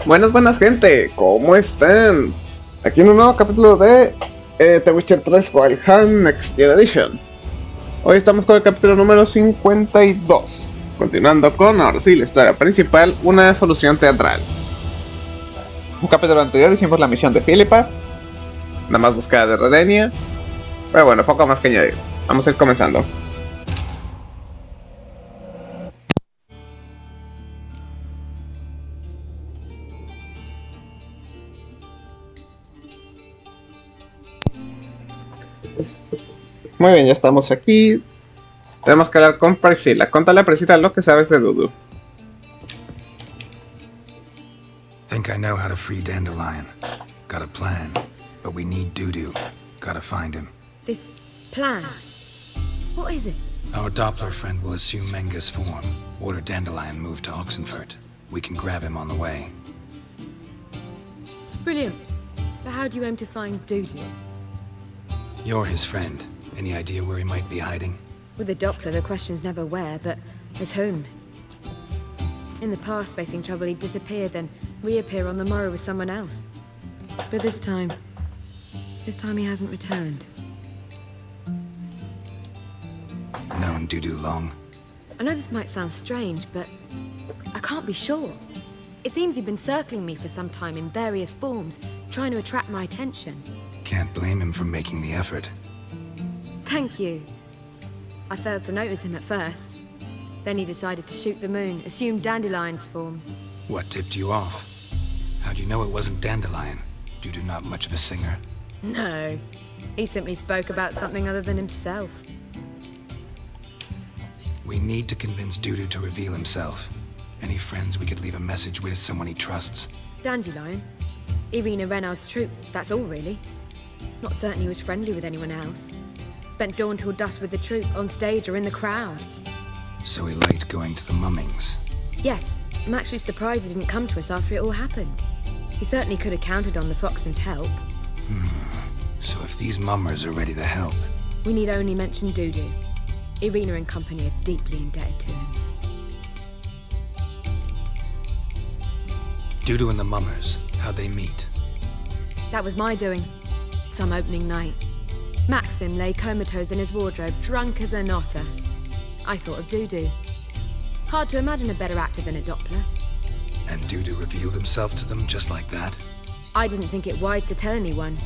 Buenas gente, ¿cómo están? Aquí en un nuevo capítulo de The Witcher 3 Wild Hunt Next Gen Edition. Hoy estamos con el capítulo número 52, continuando con, ahora sí, la historia principal, una solución teatral. Un capítulo anterior hicimos la misión de Filipa, nada más búsqueda de Redenia, pero bueno, poco más que añadir. Vamos a ir comenzando. Muy bien, ya estamos aquí. Tenemos que hablar con Priscilla. Contale a Priscilla lo que sabes de Dudu. Think I know how to free Dandelion. Got a plan, but we need Dudu. Gotta find him. This plan? What is it? Our Doppler friend will assume Menga's form. Order Dandelion moved to Oxenfurt. We can grab him on the way. Brilliant. But how do you aim to find Dudu? You're his friend. Any idea where he might be hiding? With the Doppler, the question's never where, but as whom. In the past, facing trouble, he'd disappear, then reappear on the morrow with someone else. But this time he hasn't returned. Known Dudu long? I know this might sound strange, but I can't be sure. It seems he'd been circling me for some time in various forms, trying to attract my attention. Can't blame him for making the effort. Thank you. I failed to notice him at first. Then he decided to shoot the moon, assume Dandelion's form. What tipped you off? How'd you know it wasn't Dandelion? Dudu not much of a singer. No. He simply spoke about something other than himself. We need to convince Dudu to reveal himself. Any friends we could leave a message with, someone he trusts? Dandelion? Irina Renard's troupe, that's all really. Not certain he was friendly with anyone else. Spent dawn till dusk with the troupe, on stage or in the crowd. So he liked going to the mummings? Yes, I'm actually surprised he didn't come to us after it all happened. He certainly could have counted on the Foxen's help. So if these mummers are ready to help... We need only mention Dudu. Irina and company are deeply indebted to him. Dudu and the mummers, how'd they meet? That was my doing. Some opening night. Maxim lay comatose in his wardrobe, drunk as an otter. I thought of Dudu. Hard to imagine a better actor than a Doppler. And Dudu revealed himself to them just like that? I didn't think it wise to tell anyone.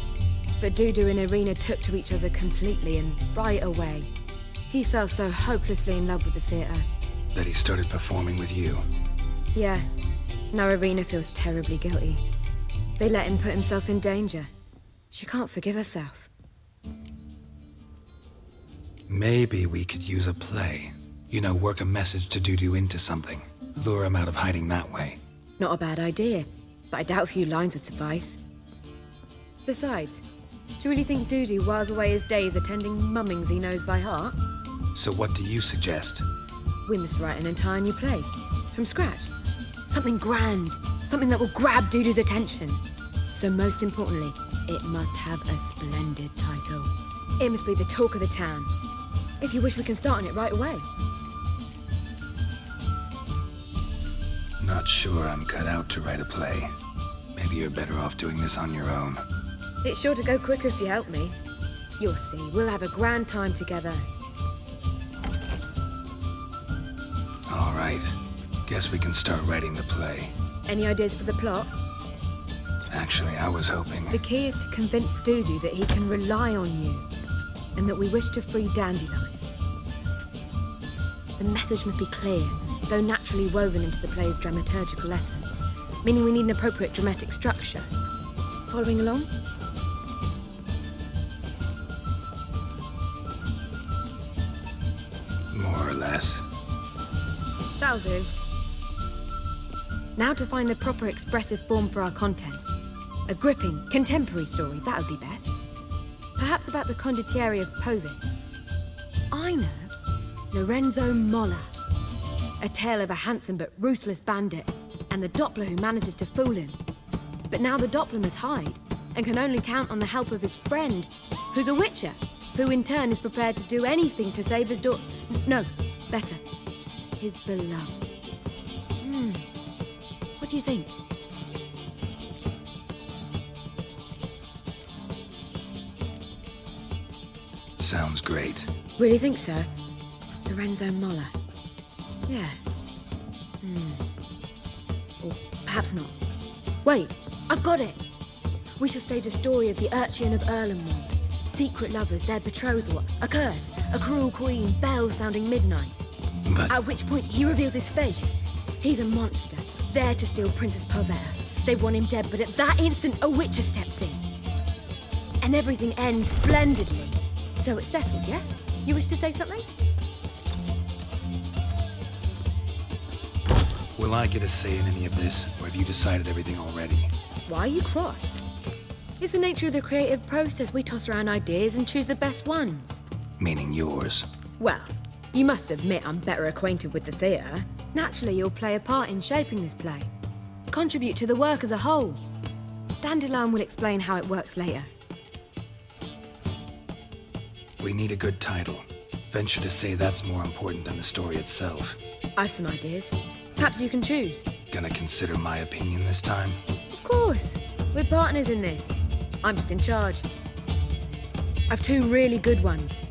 But Dudu and Irina took to each other completely and right away. He fell so hopelessly in love with the theatre. That he started performing with you? Yeah. Now Irina feels terribly guilty. They let him put himself in danger. She can't forgive herself. Maybe we could use a play. You know, work a message to Dudu into something. Lure him out of hiding that way. Not a bad idea, but I doubt a few lines would suffice. Besides, do you really think Dudu whiles away his days attending mummings he knows by heart? So what do you suggest? We must write an entire new play. From scratch. Something grand. Something that will grab Dudu's attention. So most importantly, it must have a splendid title. It must be the talk of the town. If you wish, we can start on it right away. Not sure I'm cut out to write a play. Maybe you're better off doing this on your own. It's sure to go quicker if you help me. You'll see, we'll have a grand time together. All right. Guess we can start writing the play. Any ideas for the plot? Actually, I was hoping... The key is to convince Dudu that he can rely on you, and that we wish to free Dandelion. The message must be clear, though naturally woven into the play's dramaturgical essence, meaning we need an appropriate dramatic structure. Following along? More or less. That'll do. Now to find the proper expressive form for our content. A gripping, contemporary story, that would be best. Perhaps about the condottieri of Povis. I know. Lorenzo Molla. A tale of a handsome but ruthless bandit, and the Doppler who manages to fool him. But now the Doppler must hide, and can only count on the help of his friend, who's a witcher, who in turn is prepared to do anything to save his daughter. No, better. His beloved. What do you think? Sounds great. Really think so? Lorenzo Moller. Yeah. Or perhaps not. Wait, I've got it! We shall stage a story of the urchin of Erlenwald. Secret lovers, their betrothal, a curse, a cruel queen, bells sounding midnight. But... At which point he reveals his face. He's a monster, there to steal Princess Pavera. They want him dead, but at that instant a witcher steps in. And everything ends splendidly. So it's settled, yeah? You wish to say something? Will I get a say in any of this, or have you decided everything already? Why are you cross? It's the nature of the creative process. We toss around ideas and choose the best ones. Meaning yours. Well, you must admit I'm better acquainted with the theatre. Naturally, you'll play a part in shaping this play. Contribute to the work as a whole. Dandelion will explain how it works later. We need a good title. Venture to say that's more important than the story itself. I've some ideas. Perhaps you can choose. Gonna consider my opinion this time? Of course. We're partners in this. I'm just in charge. I've two really good ones.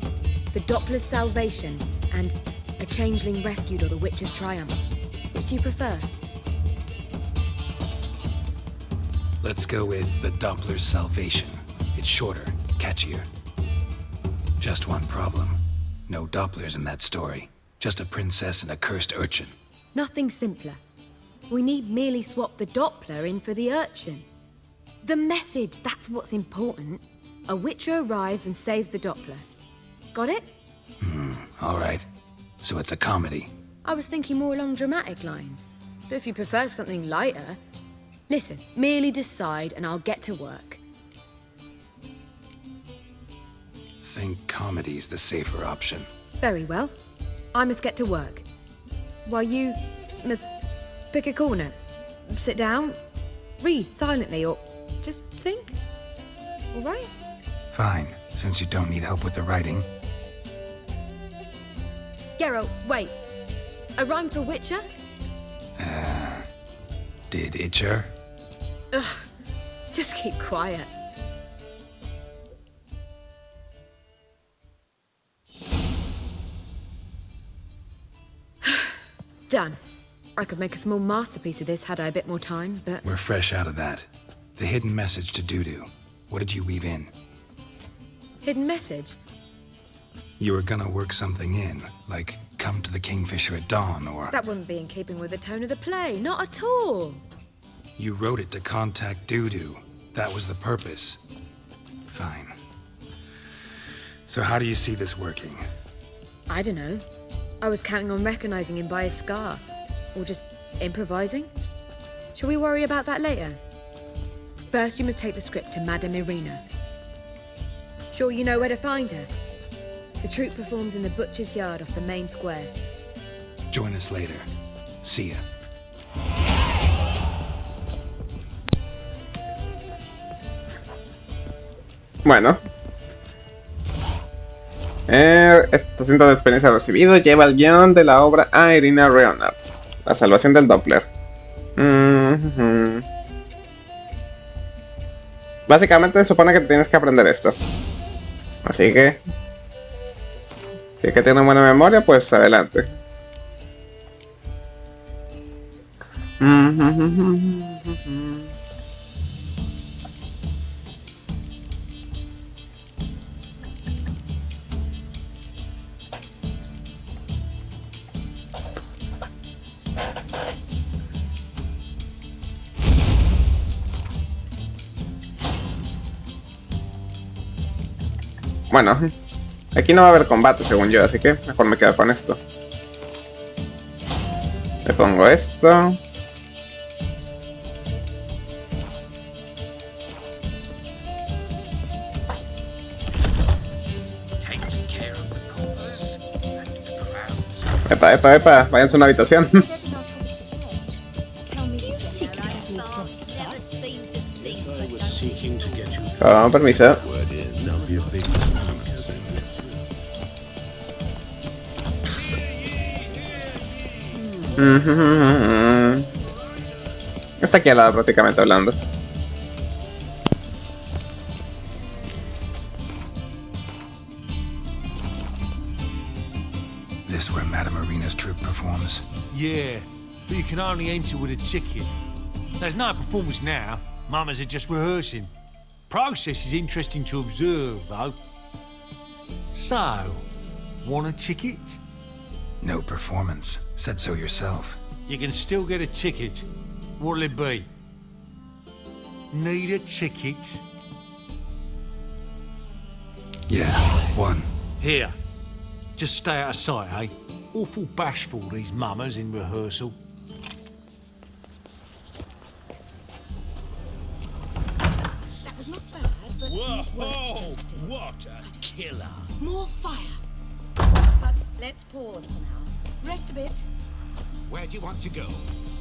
The Doppler's Salvation and A Changeling Rescued or the Witch's Triumph. Which do you prefer? Let's go with The Doppler's Salvation. It's shorter, catchier. Just one problem. No Dopplers in that story. Just a princess and a cursed urchin. Nothing simpler. We need merely swap the Doppler in for the urchin. The message, that's what's important. A witcher arrives and saves the Doppler. Got it? All right. So it's a comedy. I was thinking more along dramatic lines. But if you prefer something lighter... Listen, merely decide and I'll get to work. Think comedy's the safer option. Very well. I must get to work. While you must pick a corner, sit down, read silently, or just think. All right? Fine, since you don't need help with the writing. Geralt, wait. A rhyme for Witcher? Did Itcher? Ugh, just keep quiet. Done. I could make a small masterpiece of this had I a bit more time, but... We're fresh out of that. The hidden message to Dudu. What did you weave in? Hidden message? You were gonna work something in, like come to the Kingfisher at dawn, or... That wouldn't be in keeping with the tone of the play, not at all. You wrote it to contact Dudu. That was the purpose. Fine. So how do you see this working? I don't know. I was counting on recognizing him by his scar. Or just improvising. Shall we worry about that later? First, you must take the script to Madame Irina. Sure you know where to find her? The troupe performs in the butcher's yard off the main square. Join us later. See ya. Bueno. Este ciento de experiencia recibido lleva el guión de la obra a Irina Leonard. La salvación del Doppler. Básicamente se supone que tienes que aprender esto. Así que... si es que tienes buena memoria, pues adelante. Bueno, aquí no va a haber combate según yo, así que mejor me quedo con esto. Le pongo esto. Epa, epa, epa, váyanse a una habitación. Con permiso. Está aquí al lado prácticamente hablando. This where Madame Marina's troupe performs? Yeah, but you can only enter with a ticket. There's no performance now. Mamas are just rehearsing. Process is interesting to observe, though. So, want a ticket? No performance. Said so yourself. You can still get a ticket. What'll it be? Need a ticket? Yeah, one. Here. Just stay out of sight, eh? Awful bashful, these mamas in rehearsal. That was not bad, but Whoa! What a killer! more fire. But let's pause for now. Rest a bit. Where do you want to go?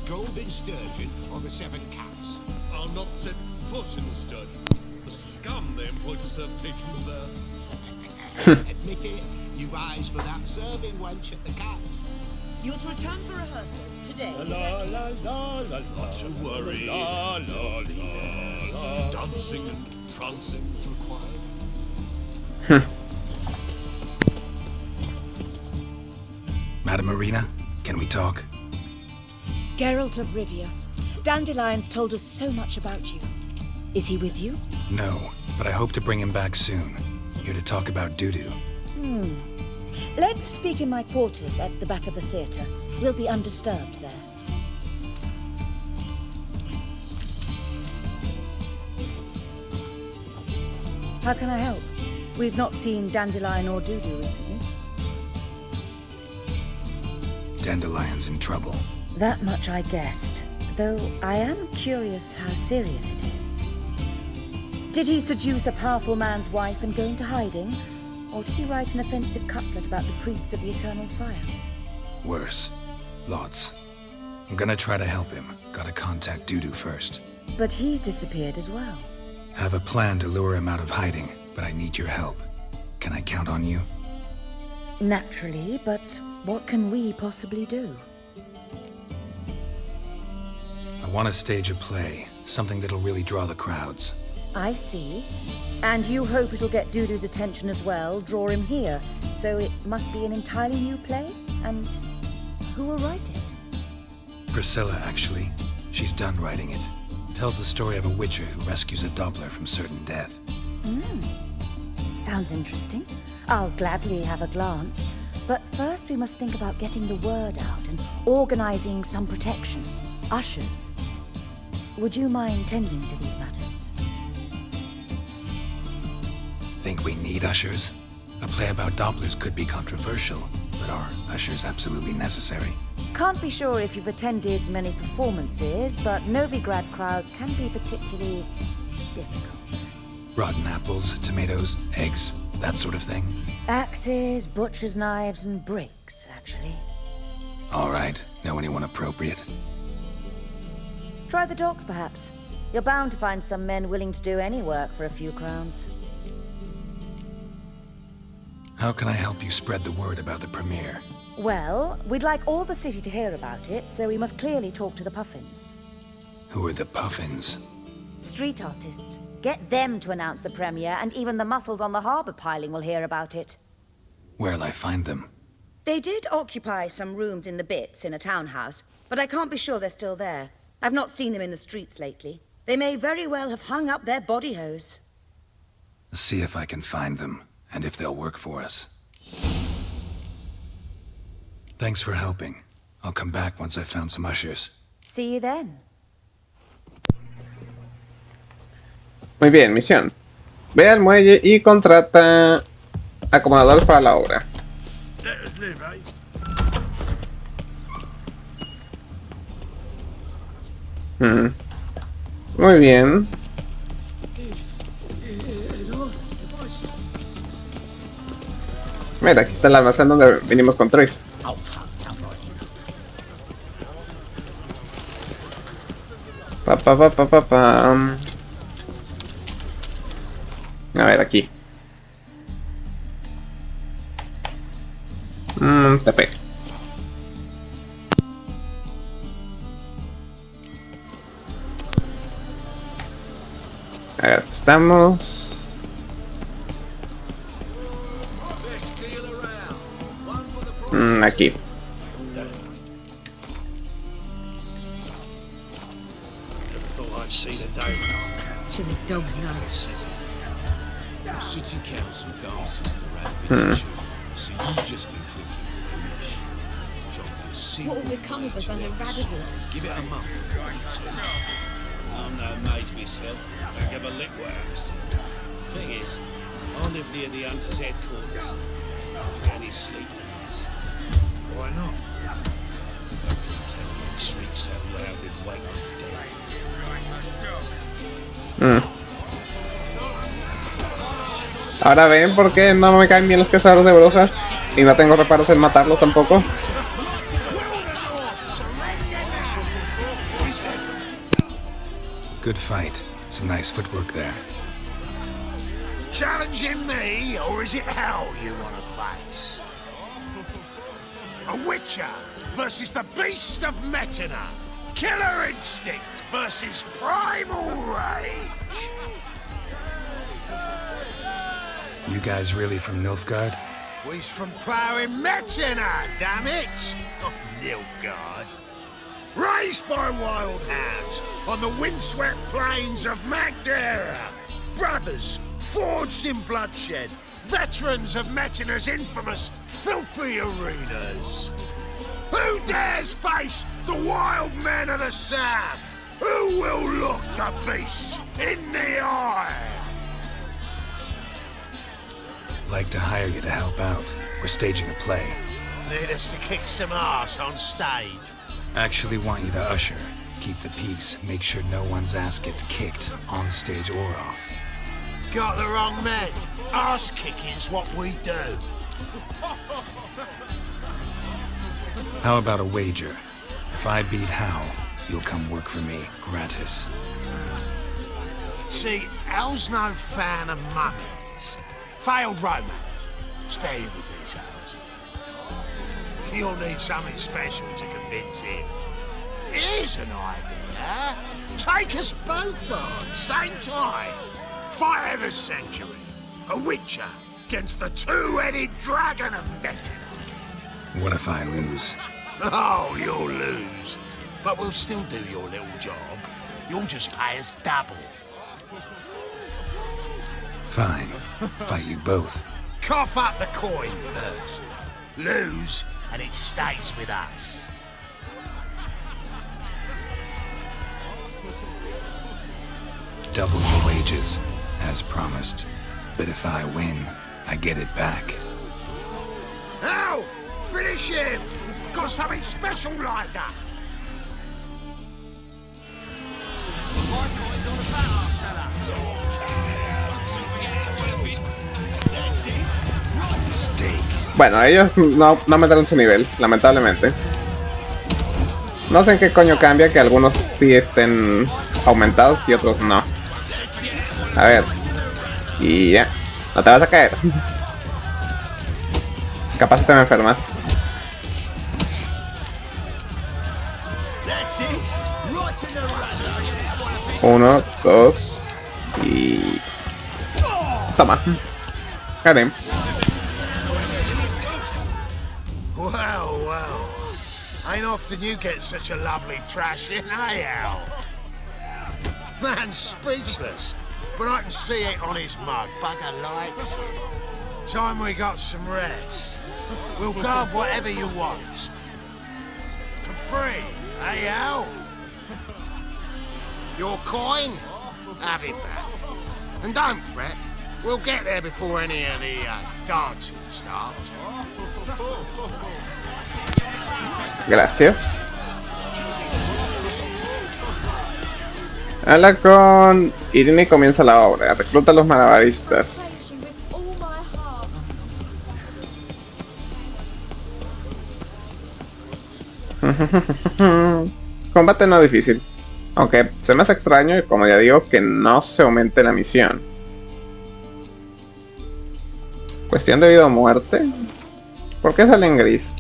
Golden Sturgeon or the Seven Cats? I'll not set foot in the Sturgeon. The scum they employ to serve patrons there. Admit it, you rise for that serving wench at the Cats. You're to return for rehearsal today. Is La that la la la, not to worry. La la la la. Dancing and prancing is required. Madame Marina, can we talk? Geralt of Rivia. Dandelion's told us so much about you. Is he with you? No, but I hope to bring him back soon. Here to talk about doo-doo. Let's speak in my quarters at the back of the theatre. We'll be undisturbed there. How can I help? We've not seen Dandelion or Dudu recently. Dandelion's in trouble. That much I guessed, though I am curious how serious it is. Did he seduce a powerful man's wife and go into hiding? Or did he write an offensive couplet about the priests of the eternal fire? Worse. Lots. I'm gonna try to help him. Gotta contact Dudu first. But he's disappeared as well. Have a plan to lure him out of hiding, but I need your help. Can I count on you? Naturally, but what can we possibly do? I want to stage a play, something that'll really draw the crowds. I see. And you hope it'll get Dudu's attention as well, draw him here. So it must be an entirely new play? And who will write it? Priscilla, actually. She's done writing it. Tells the story of a witcher who rescues a Doppler from certain death. Sounds interesting. I'll gladly have a glance. But first we must think about getting the word out and organizing some protection. Ushers. Would you mind tending to these matters? Think we need ushers? A play about Dopplers could be controversial, but are ushers absolutely necessary? Can't be sure if you've attended many performances, but Novigrad crowds can be particularly difficult. Rotten apples, tomatoes, eggs, that sort of thing? Axes, butcher's knives, and bricks, actually. All right. Know anyone appropriate? Try the docks, perhaps. You're bound to find some men willing to do any work for a few crowns. How can I help you spread the word about the premiere? Well, we'd like all the city to hear about it, so we must clearly talk to the Puffins. Who are the Puffins? Street artists. Get them to announce the premiere, and even the muscles on the harbour piling will hear about it. Where'll I find them? They did occupy some rooms in the Bits in a townhouse, but I can't be sure they're still there. I've not seen them in the streets lately. They may very well have hung up their body hose. See if I can find them, and if they'll work for us. Thanks for helping. I'll come back once I've found some ushers. See you then. Muy bien, misión. Ve al muelle y contrata acomodadores para la obra. Muy bien. Mira, aquí está el almacén donde vinimos con Trace. Pa. A ver, aquí. TP. A ver, estamos. Aquí. Never thought I'd see the day when our To the dog's nose. City council dances to Rabbit's children, so you've just been thinking foolish. Shall be a What will simple become of us under wage Rabbit? Give it a month, or 2. I'm no mage myself. Don't give a lick what happens to me. Thing is, I live near the Hunter's headquarters. And he's sleeping nights. Why not? Tell me he shrieks so loud he'd wake the dead. Ahora ven por qué no me caen bien los cazadores de brujas. Y no tengo reparos en matarlos tampoco. Good fight. Some nice footwork there. Challenging me, or is it hell you want to face? A Witcher versus the Beast of Metina. Killer instinct versus primal rage. You guys really from Nilfgaard? We's from ploughing Metina, damn it! Not Nilfgaard. Raised by wild hounds on the windswept plains of Magdera. Brothers forged in bloodshed. Veterans of Metina's infamous filthy arenas. Who dares face the wild men of the south? Who will look the beasts in the eye? Like to hire you to help out. We're staging a play. Need us to kick some ass on stage. Actually want you to usher. Keep the peace. Make sure no one's ass gets kicked, on stage or off. Got the wrong men. Ass kicking's what we do. How about a wager? If I beat Hal, you'll come work for me, gratis. See, Al's no fan of mummies. Failed romance. Spare you the details. You'll need something special to convince him. Here's an idea. Take us both on, same time. Fight of the century. A Witcher against the two-headed dragon of Metina. What if I lose? Oh, you'll lose. But we'll still do your little job. You'll just pay us double. Fine. Fight you both. Cough up the coin first. Lose, and it stays with us. Double your wages, as promised. But if I win, I get it back. Now, finish him! Got something special like that. Mistake. Bueno, ellos no metieron su nivel, lamentablemente. No sé en qué coño cambia que algunos sí estén aumentados y otros no. A ver. Y ya. No te vas a caer. Capaz te me enfermas. Uno, dos y... Toma. Karim. Well, well. Ain't often you get such a lovely thrashing, eh, Al? Man's speechless, but I can see it on his mug. Bugger likes it. Time we got some rest. We'll guard whatever you want. For free, eh, Al? Your coin? Have it back. And don't fret. We'll get there before any of the dancing starts. Gracias. Habla con Irene y comienza la obra. Recluta a los malabaristas. Combate no difícil. Aunque se me hace extraño y como ya digo que no se aumente la misión. Cuestión de vida o muerte. ¿Por qué sale en gris?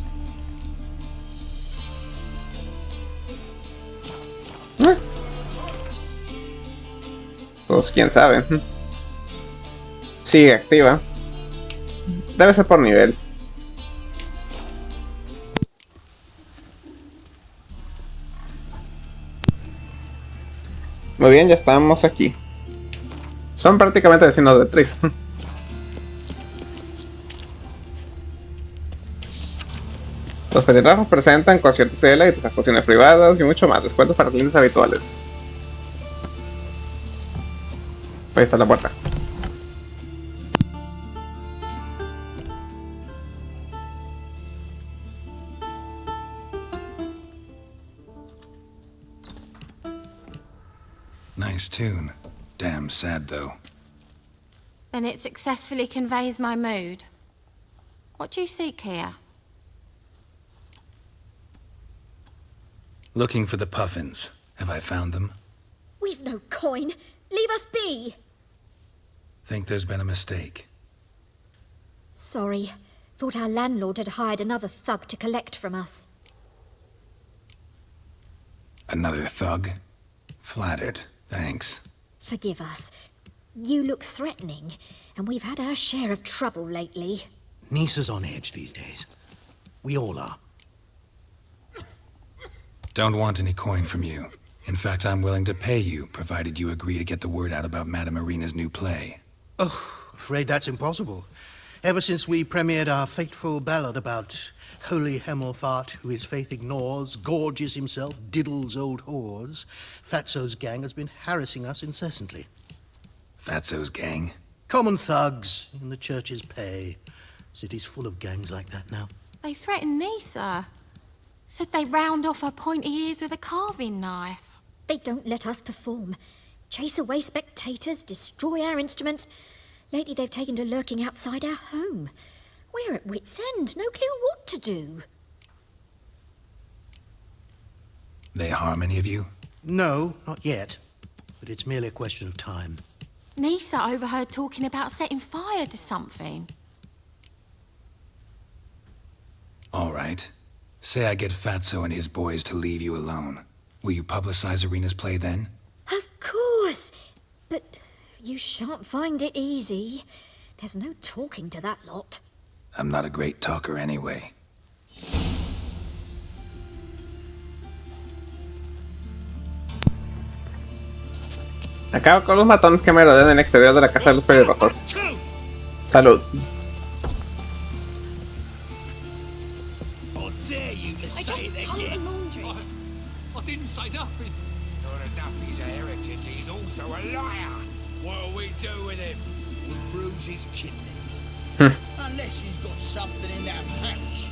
Pues quién sabe. Sigue activa. Debe ser por nivel. Muy bien, ya estamos aquí. Son prácticamente vecinos de Tris. Los Petirrojos presentan conciertos de highlights, actuaciones privadas y mucho más. Descuentos para clientes habituales. Ahí está la puerta. Nice tune. Damn sad, though. Then it successfully conveys my mood. What do you seek here? Looking for the puffins. Have I found them? We've no coin. Leave us be. Think there's been a mistake. Sorry. Thought our landlord had hired another thug to collect from us. Another thug? Flattered. Thanks. Forgive us. You look threatening, and we've had our share of trouble lately. Nisa's on edge these days. We all are. Don't want any coin from you. In fact, I'm willing to pay you, provided you agree to get the word out about Madame Marina's new play. Oh, afraid that's impossible. Ever since we premiered our fateful ballad about Holy Hemmelfart, who his faith ignores, gorges himself, diddles old whores, Fatso's gang has been harassing us incessantly. Fatso's gang? Common thugs in the church's pay. City's full of gangs like that now. They threatened Nisa. Said they'd round off her pointy ears with a carving knife. They don't let us perform. Chase away spectators, destroy our instruments. Lately they've taken to lurking outside our home. We're at wit's end, no clue what to do. They harm any of you? No, not yet. But it's merely a question of time. Nisa overheard talking about setting fire to something. All right. Say I get Fatso and his boys to leave you alone. Will you publicize Arena's play then? Of course. But you shan't find it easy. There's no talking to that lot. I'm not a great talker anyway. Acabo con los matones que me rodean en el exterior de la casa de los Petirrojos. Salud. I just hung the laundry. I didn't say nothing. Not enough he's a heretic, he's also a liar. What'll we do with him? We'll bruise his kidneys. Unless he's got something in that pouch.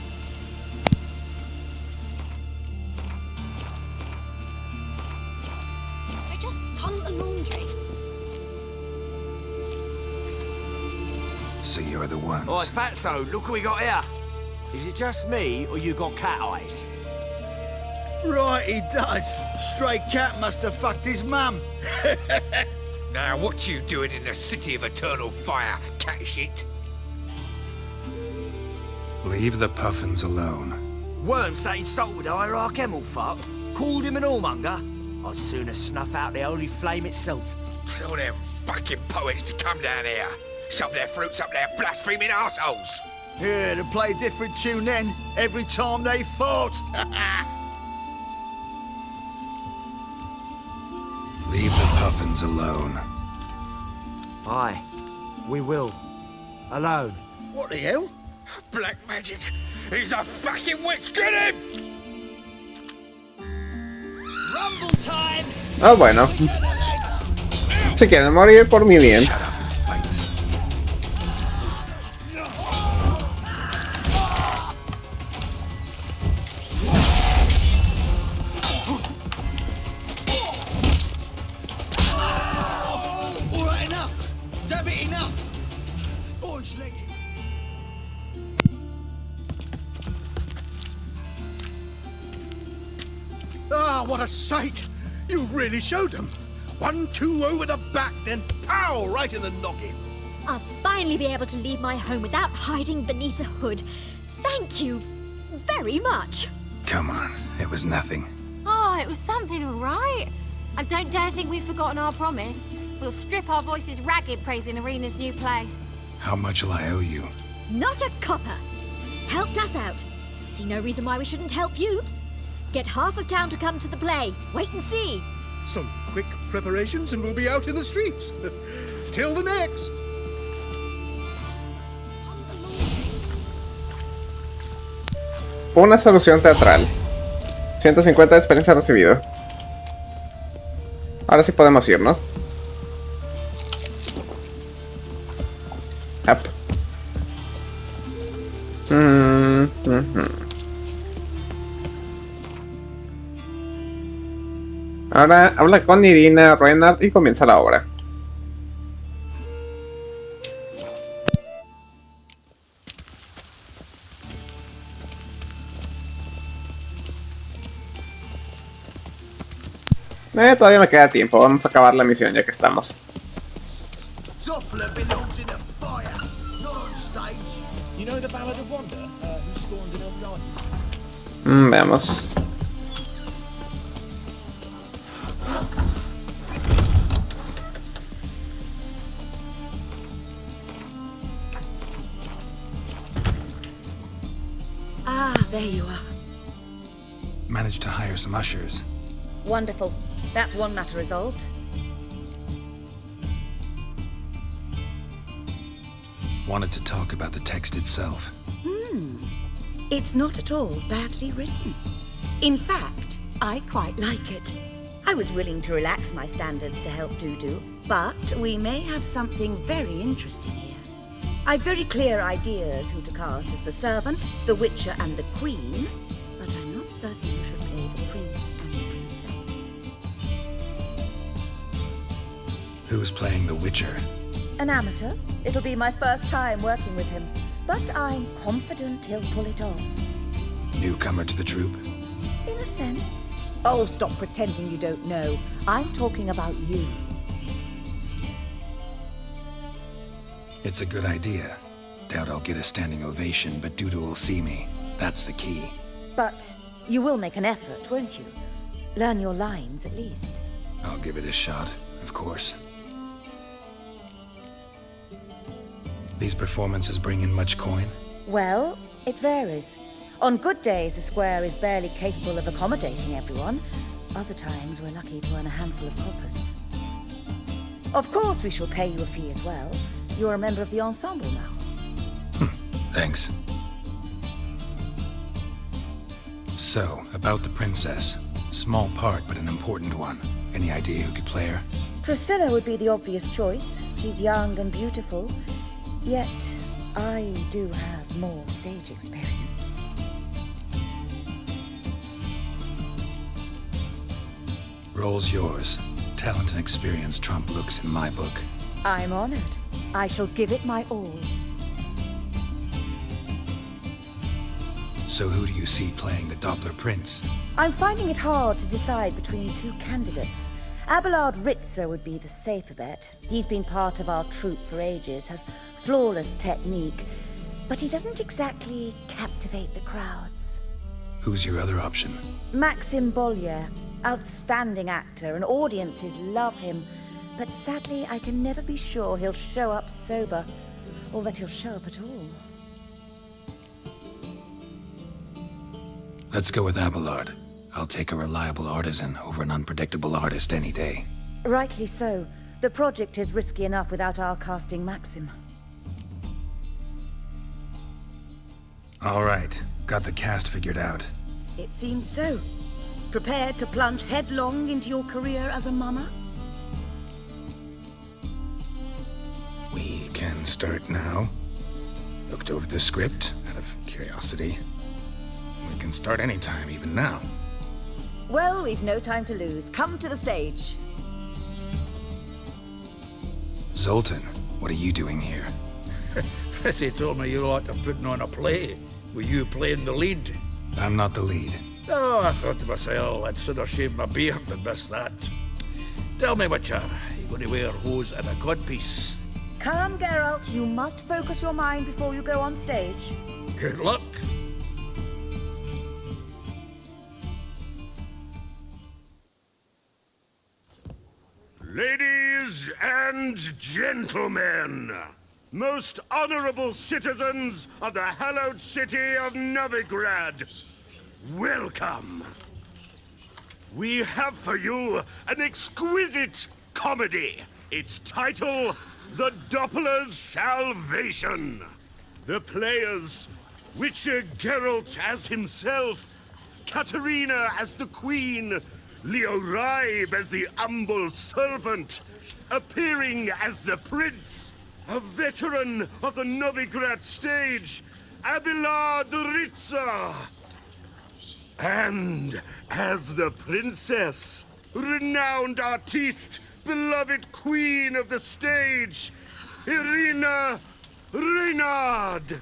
I just hung the laundry. So you're the ones. Oi, Fatso, look what we got here. Is it just me, or you got cat eyes? Right, he does. Stray cat must have fucked his mum. Now, what you doing in the city of eternal fire, cat shit? Leave the puffins alone. Worms that insulted Hierarch Hemmelfart, called him an whoremonger. I'd sooner snuff out the holy flame itself. Tell them fucking poets to come down here. Shove their fruits up their blaspheming arseholes. Yeah, to play a different tune then, every time they fought. Leave the puffins alone. Aye, we will. Alone. What the hell? Black magic! He's a fucking witch! Get him! Rumble time! Ah, bueno. Si quieren morir por mi bien. Shut up and fight. All right, enough! Damn it, enough! Boys, leg it. Ah, what a sight! You really showed them. 1-2 over the back, then pow, right in the noggin. I'll finally be able to leave my home without hiding beneath a hood. Thank you very much. Come on, it was nothing. Oh, it was something, all right. I don't dare think we've forgotten our promise. We'll strip our voices ragged praising Arena's new play. How much will I owe you? Not a copper. Helped us out. See no reason why we shouldn't help you. Get half of town to come to the play. Wait and see. Some quick preparations and we'll be out in the streets. Till the next. Una solución teatral. 150 de experiencia recibido. Ahora sí podemos irnos. Up. Ahora habla con Irina Reinhardt y comienza la obra. Todavía me queda tiempo, vamos a acabar la misión ya que estamos. Doppler belongs in a fire, not on stage. You know the Ballad of Wonder? Who scorned an old life? Veamos. Ah, there you are. Managed to hire some ushers. Wonderful. That's one matter resolved. Wanted to talk about the text itself. It's not at all badly written. In fact, I quite like it. I was willing to relax my standards to help Dudu, but we may have something very interesting here. I've very clear ideas who to cast as the servant, the witcher, and the queen, but I'm not certain who should play the prince and the princess. Who's playing the Witcher? An amateur. It'll be my first time working with him, but I'm confident he'll pull it off. Newcomer to the troupe? In a sense. Oh, stop pretending you don't know. I'm talking about you. It's a good idea. Doubt I'll get a standing ovation, but Dudu will see me. That's the key. But you will make an effort, won't you? Learn your lines, at least. I'll give it a shot, of course. These performances bring in much coin? Well, it varies. On good days, the square is barely capable of accommodating everyone. Other times, we're lucky to earn a handful of coppers. Of course, we shall pay you a fee as well. You're a member of the ensemble now. Thanks. So, about the princess. Small part, but an important one. Any idea who could play her? Priscilla would be the obvious choice. She's young and beautiful. Yet, I do have more stage experience. Role's yours. Talent and experience trump looks in my book. I'm honored. I shall give it my all. So who do you see playing the Doppler Prince? I'm finding it hard to decide between two candidates. Abelard Ritzer would be the safer bet. He's been part of our troupe for ages, has flawless technique, but he doesn't exactly captivate the crowds. Who's your other option? Maxim Bollier, outstanding actor, and audiences love him. But sadly, I can never be sure he'll show up sober, or that he'll show up at all. Let's go with Abelard. I'll take a reliable artisan over an unpredictable artist any day. Rightly so. The project is risky enough without our casting Maxim. All right. Got the cast figured out. It seems so. Prepared to plunge headlong into your career as a mama? We can start now. Looked over the script out of curiosity. We can start anytime, even now. Well, we've no time to lose. Come to the stage. Zoltan, what are you doing here? Prissy told me you like to putting on a play. Were you playing the lead? I'm not the lead. Oh, I thought to myself, I'd sooner shave my beard than miss that. Tell me, Witcher, you going to wear hose and a codpiece? Calm, Geralt. You must focus your mind before you go on stage. Good luck. Ladies and gentlemen, most honorable citizens of the hallowed city of Novigrad, welcome. we have for you an exquisite comedy. Its title, The Doppler's Salvation. The players, Witcher Geralt as himself, Katarina as the Queen, Leo Raib as the humble servant, appearing as the Prince, a veteran of the Novigrad stage, Abelard Ritza. And as the Princess, renowned artiste, beloved Queen of the stage, Irina Reynard.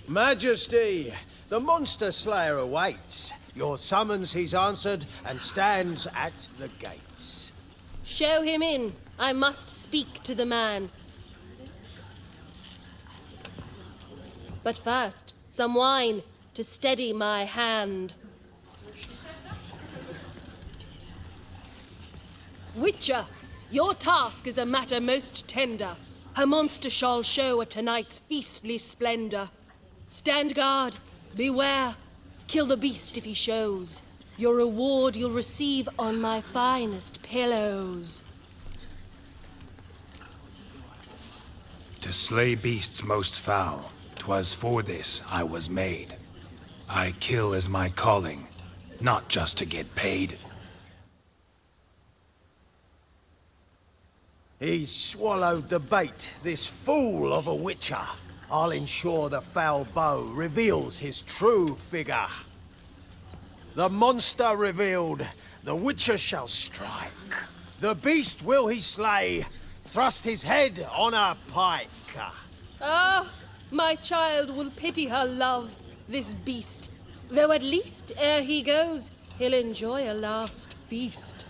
Majesty, the monster slayer awaits. Your summons he's answered and stands at the gates. Show him in. I must speak to the man. But first, some wine to steady my hand. Witcher, your task is a matter most tender. A monster shall show at tonight's feastly splendor. Stand guard, beware, kill the beast if he shows. Your reward you'll receive on my finest pillows. To slay beasts most foul, 'twas for this I was made. I kill as my calling, not just to get paid. He's swallowed the bait, this fool of a witcher. I'll ensure the foul bow reveals his true figure. The monster revealed, the witcher shall strike. The beast will he slay, thrust his head on a pike. Ah, my child will pity her love, this beast. Though at least, ere he goes, he'll enjoy a last feast.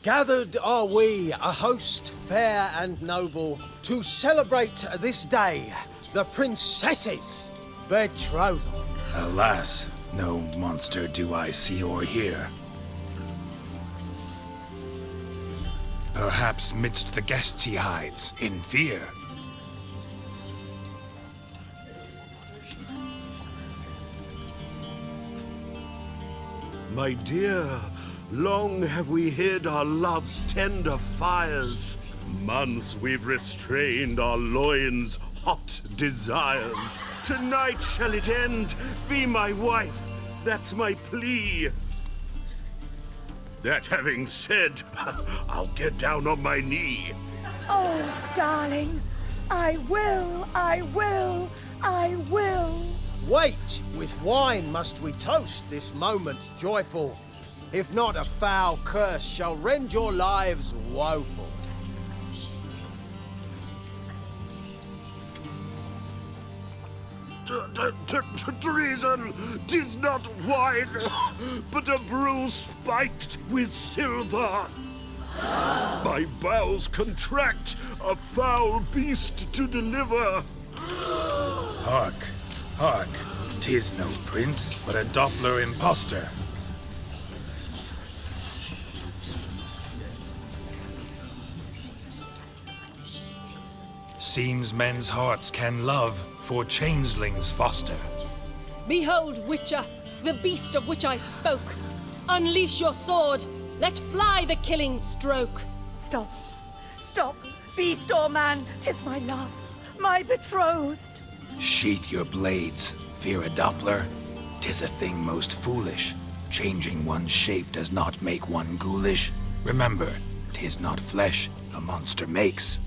Gathered are we, a host fair and noble, to celebrate this day, the princess's betrothal. Alas, no monster do I see or hear. Perhaps midst the guests he hides, in fear. My dear, long have we hid our love's tender fires. Months we've restrained our loins' hot desires. Tonight shall it end, be my wife, that's my plea. That having said, I'll get down on my knee. Oh, darling, I will, I will, I will. Wait, with wine must we toast this moment joyful. If not, a foul curse shall rend your lives woeful. Treason! 'Tis not wine, but a brew spiked with silver. My bowels contract, a foul beast to deliver. Hark, hark, 'tis no prince, but a Doppler impostor. Seems men's hearts can love, for changelings foster. Behold, Witcher, the beast of which I spoke. Unleash your sword. Let fly the killing stroke. Stop, stop, beast or man, 'tis my love, my betrothed. Sheath your blades, fear a Doppler. 'Tis a thing most foolish. Changing one's shape does not make one ghoulish. Remember, 'tis not flesh a monster makes,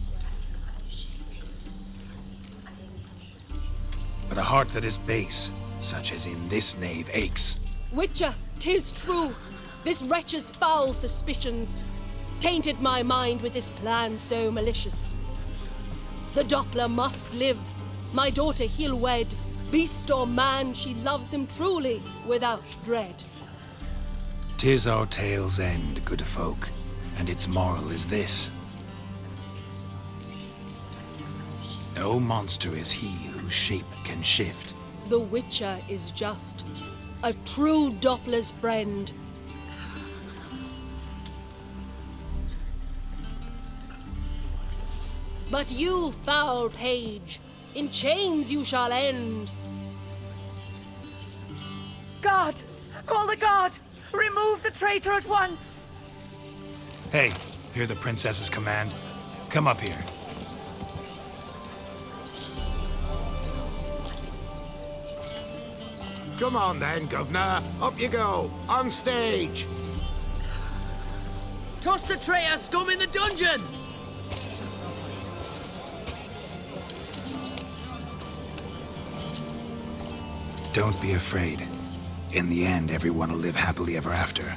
but a heart that is base, such as in this knave aches. Witcher, 'tis true. This wretch's foul suspicions tainted my mind with this plan so malicious. The Doppler must live. My daughter he'll wed. Beast or man, she loves him truly, without dread. 'Tis our tale's end, good folk. and its moral is this. No monster is he whose shape can shift. The Witcher is just a true Doppler's friend. But you, foul page, in chains you shall end. Guard! Call the guard! Remove the traitor at once! Hey, hear the princess's command? Come up here. Come on then, Governor. Up you go. On stage. Toss the traitor scum in the dungeon! Don't be afraid. In the end, everyone will live happily ever after.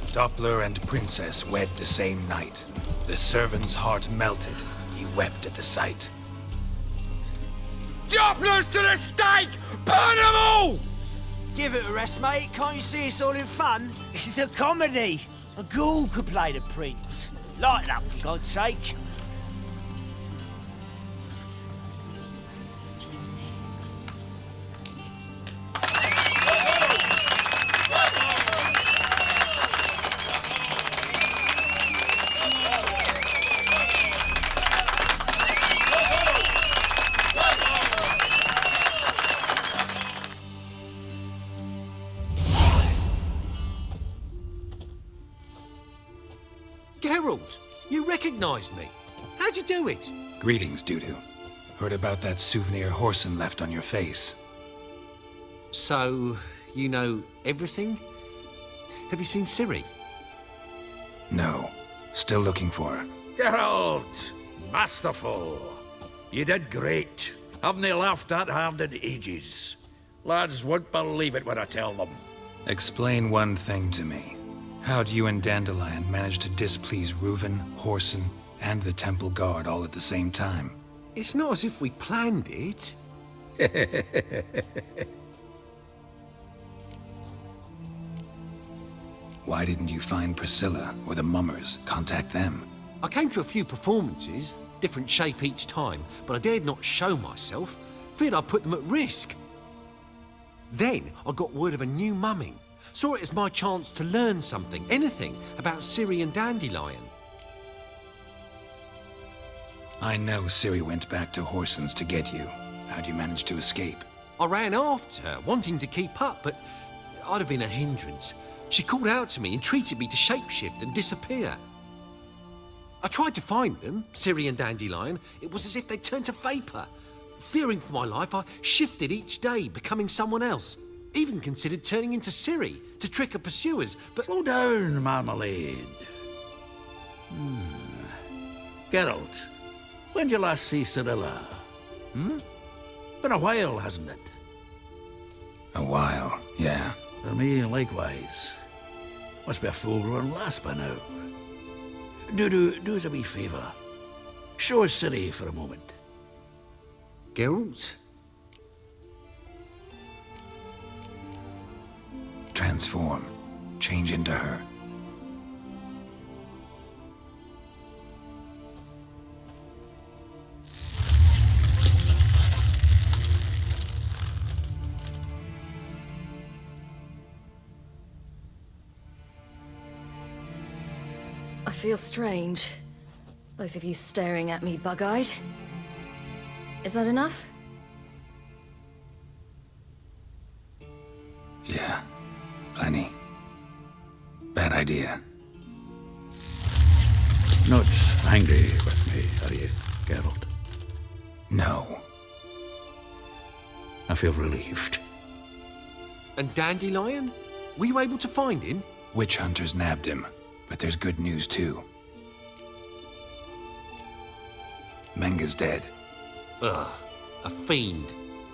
Doppler and Princess wed the same night. The servant's heart melted. He wept at the sight. Dopplers to the stake! Burn them all! Give it a rest, mate. Can't you see it's all in fun? This is a comedy. A ghoul could play the prince. Lighten up, for God's sake. Geralt, you recognized me. How'd you do it? Greetings, Dudu. Heard about that souvenir Horson left on your face. So, you know everything? Have you seen Ciri? No. Still looking for her. Geralt! Masterful! You did great. Haven't they laughed that hard in ages? Lads won't believe it when I tell them. Explain one thing to me. How'd you and Dandelion manage to displease Reuven, Horson, and the Temple Guard all at the same time? It's not as if we planned it. Why didn't you find Priscilla or the Mummers? Contact them. I came to a few performances, different shape each time, but I dared not show myself. Feared I'd put them at risk. Then I got word of a new mumming. Saw it as my chance to learn something, anything, about Ciri and Dandelion. I know Ciri went back to Horson's to get you. How'd you manage to escape? I ran after her, wanting to keep up, but I'd have been a hindrance. She called out to me, entreated me to shapeshift and disappear. I tried to find them, Ciri and Dandelion. It was as if they'd turned to vapour. Fearing for my life, I shifted each day, becoming someone else. Even considered turning into Ciri to trick her pursuers, but... Slow down, Marmalade. Geralt, when did you last see Cyrilla? Been a while, hasn't it? A while, yeah. For me, likewise. Must be a full-grown lass by now. Do us a wee favour. Show us Ciri for a moment. Geralt? Transform. Change into her. I feel strange. Both of you staring at me bug-eyed. Is that enough? Yeah. Plenty. Bad idea. Not angry with me, are you, Geralt? No. I feel relieved. And Dandelion? Were you able to find him? Witch hunters nabbed him, but there's good news too. Menga's dead. Ugh, a fiend.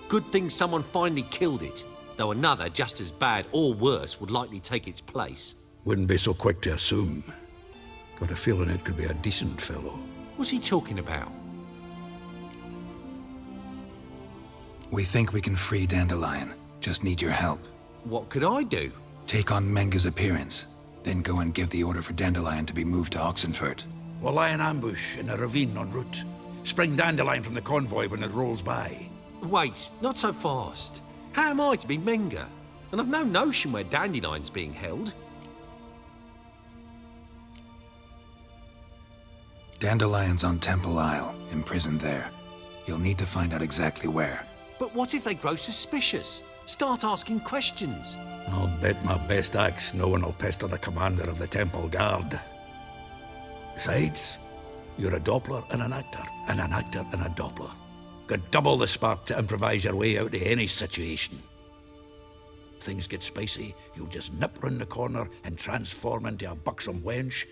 Good thing someone finally killed it. Though another, just as bad or worse, would likely take its place. Wouldn't be so quick to assume. Got a feeling it could be a decent fellow. What's he talking about? We think we can free Dandelion. Just need your help. What could I do? Take on Menga's appearance, then go and give the order for Dandelion to be moved to Oxenfurt. We'll lie in ambush in a ravine en route. Spring Dandelion from the convoy when it rolls by. Wait, not so fast. How am I to be Menga? And I've no notion where Dandelion's being held. Dandelion's on Temple Isle, imprisoned there. You'll need to find out exactly where. But what if they grow suspicious? Start asking questions. I'll bet my best axe no one will pester the commander of the Temple Guard. Besides, you're a Doppler and an actor and a Doppler. Got double the spark to improvise your way out of any situation. Things get spicy, you'll just nip round the corner and transform into a buxom wench,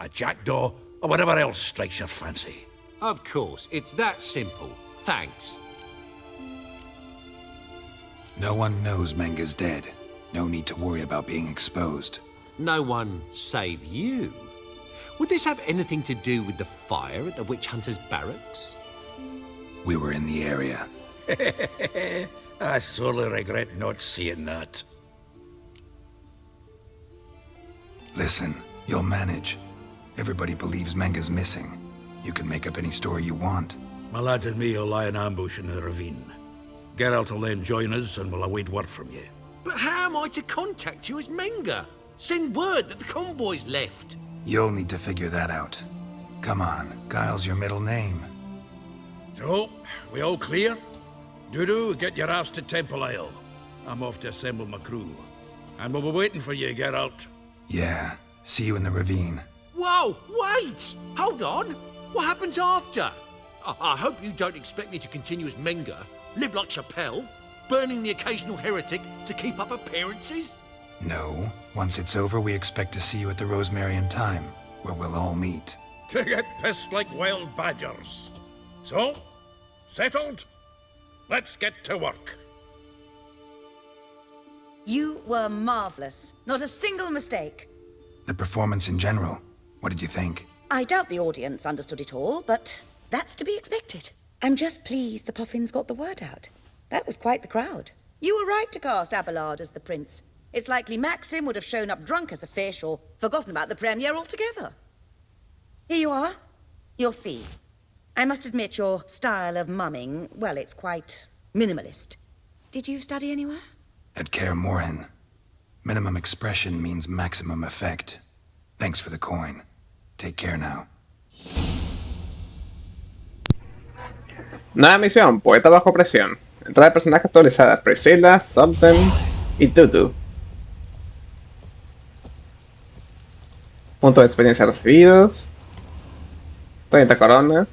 a jackdaw, or whatever else strikes your fancy. Of course, it's that simple. Thanks. No one knows Menga's dead. No need to worry about being exposed. No one save you? Would this have anything to do with the fire at the witch hunter's barracks? We were in the area. I sorely regret not seeing that. Listen, you'll manage. Everybody believes Menga's missing. You can make up any story you want. My lads and me will lie in ambush in the ravine. Geralt will then join us and we'll await word from you. But how am I to contact you as Menga? Send word that the convoy's left. You'll need to figure that out. Come on, Guile's your middle name. So, we all clear? Dudu, get your ass to Temple Isle. I'm off to assemble my crew. And we'll be waiting for you, Geralt. Yeah, see you in the ravine. Whoa, wait! Hold on! What happens after? I hope you don't expect me to continue as Menga, live like Chappelle, burning the occasional heretic to keep up appearances? No. Once it's over, we expect to see you at the Rosemary in Time, where we'll all meet. To get pissed like wild badgers. So, settled? Let's get to work. You were marvelous. Not a single mistake. The performance in general, what did you think? I doubt the audience understood it all, but that's to be expected. I'm just pleased the Puffins got the word out. That was quite the crowd. You were right to cast Abelard as the prince. It's likely Maxim would have shown up drunk as a fish or forgotten about the premiere altogether. Here you are. Your fee. I must admit your style of mumming, well, it's quite minimalist. Did you study anywhere? At Kaer Morhen. Minimum expression means maximum effect. Thanks for the coin. Take care now. Nueva misión, poeta bajo presión. Entrada de personaje actualizada: Priscilla, Sultan y Tutu. Puntos de experiencia recibidos: 30 coronas.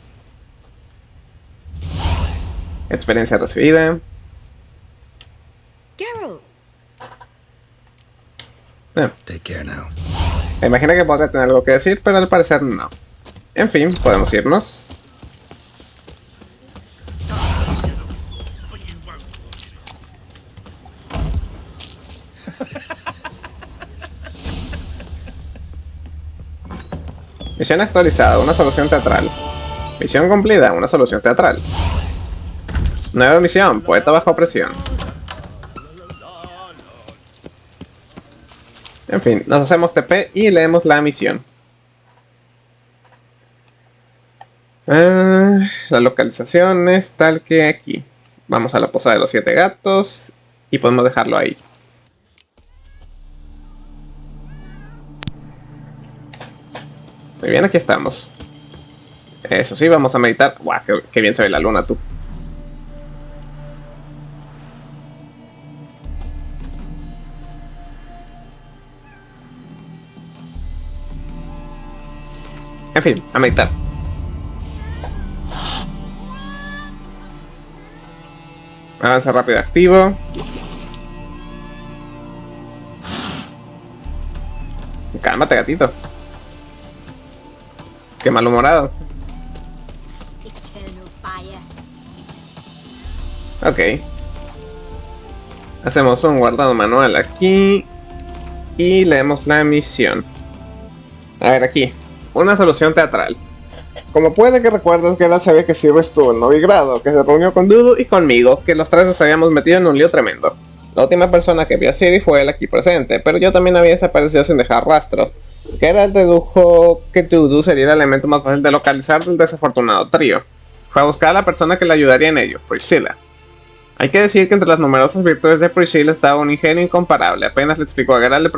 Experiencia recibida. Geralt. Take care now. Me imagino que podría tener algo que decir, pero al parecer no. En fin, podemos irnos. Misión actualizada, una solución teatral. Misión cumplida, una solución teatral. Nueva misión, poeta bajo presión. En fin, nos hacemos TP y leemos la misión. La localización es tal que aquí. Vamos a la posada de los 7 gatos y podemos dejarlo ahí. Muy bien, aquí estamos. Eso sí, vamos a meditar. ¡Guau! Qué bien se ve la luna, tú. En fin, a meditar. Avanza rápido activo. Cálmate, gatito. Qué malhumorado. Ok. Hacemos un guardado manual aquí. Y leemos la misión. A ver, aquí. Una solución teatral. Como puede que recuerdes, Geralt sabía que Ciri estuvo en Novigrado, que se reunió con Dudu y conmigo, que los tres nos habíamos metido en un lío tremendo. La última persona que vio a Ciri fue él aquí presente, pero yo también había desaparecido sin dejar rastro. Geralt dedujo que Dudu sería el elemento más fácil de localizar del desafortunado trío. Fue a buscar a la persona que le ayudaría en ello, Priscilla. Hay que decir que entre las numerosas virtudes de Priscilla estaba un ingenio incomparable. Apenas le explicó a Geralt el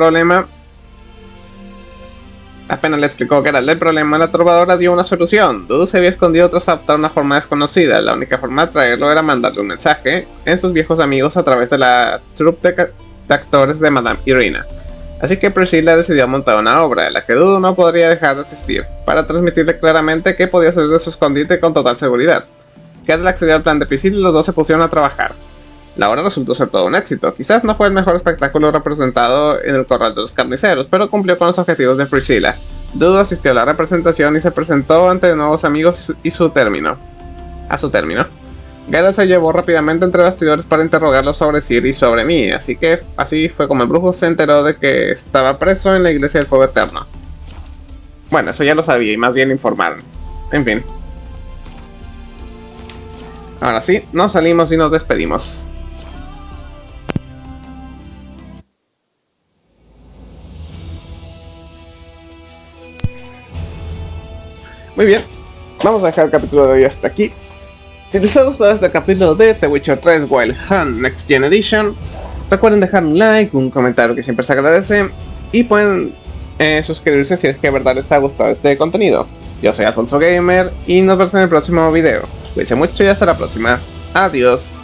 problema, la trovadora dio una solución. Dudu se había escondido tras adoptar una forma desconocida. La única forma de traerlo era mandarle un mensaje en sus viejos amigos a través de la troupe de actores de Madame Irina. Así que Priscilla decidió montar una obra, de la que Dudu no podría dejar de asistir, para transmitirle claramente qué podía hacer de su escondite con total seguridad. Geralt accedió al plan de Priscilla y los dos se pusieron a trabajar. La obra resultó ser todo un éxito. Quizás no fue el mejor espectáculo representado en el Corral de los Carniceros, pero cumplió con los objetivos de Priscilla. Dudu asistió a la representación y se presentó ante nuevos amigos a su término. Geralt se llevó rápidamente entre bastidores para interrogarlo sobre Ciri y sobre mí, así fue como el brujo se enteró de que estaba preso en la Iglesia del Fuego Eterno. Bueno, eso ya lo sabía y más bien informaron. En fin. Ahora sí, nos salimos y nos despedimos. Muy bien, vamos a dejar el capítulo de hoy hasta aquí. Si les ha gustado este capítulo de The Witcher 3 Wild Hunt Next Gen Edition, recuerden dejar un like, un comentario que siempre se agradece, y pueden suscribirse si es que de verdad les ha gustado este contenido. Yo soy Alfonso Gamer y nos vemos en el próximo video. Cuídense mucho y hasta la próxima. Adiós.